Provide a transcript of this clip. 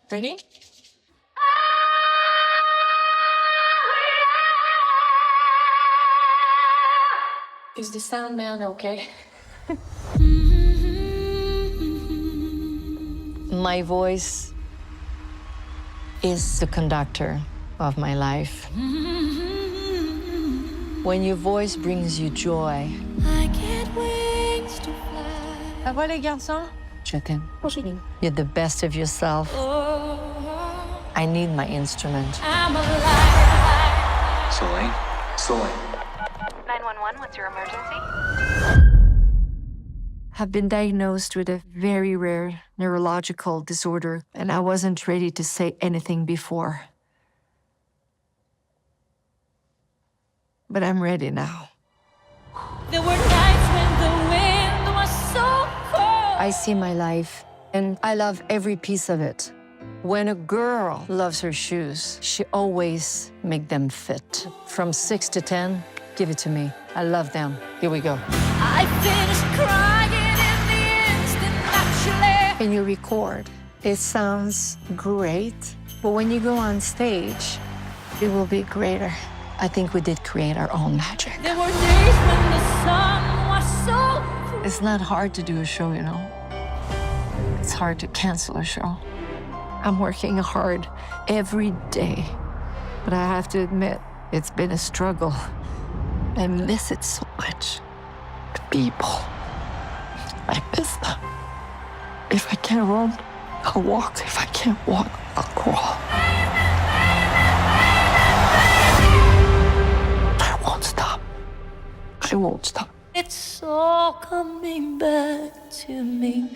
Ready? Is the sound man okay? My voice is the conductor of my life. When your voice brings you joy, I get wings to fly. Ça va les garçons? je t'aime. Bonjour. You're the best of yourself. Oh, I need my instrument. I'm alive. Celine? Celine. 911, what's your emergency? Have been diagnosed with a very rare neurological disorder, and I wasn't ready to say anything before. But I'm ready now. There were nights when the wind was so cold. I see my life, and I love every piece of it. When a girl loves her shoes, she always make them fit. From 6 to 10, give it to me. I love them. Here we go. I finished crying in the instant naturally. When you record, it sounds great, but when you go on stage, it will be greater. I think we did create our own magic. There were days when the sun was so cruel. It's not hard to do a show, you know. It's hard to cancel a show. I'm working hard every day, but I have to admit, it's been a struggle. I miss it so much. The people, I miss them. If I can't run, I'll walk. If I can't walk, I'll crawl. I won't stop. I won't stop. It's all coming back to me.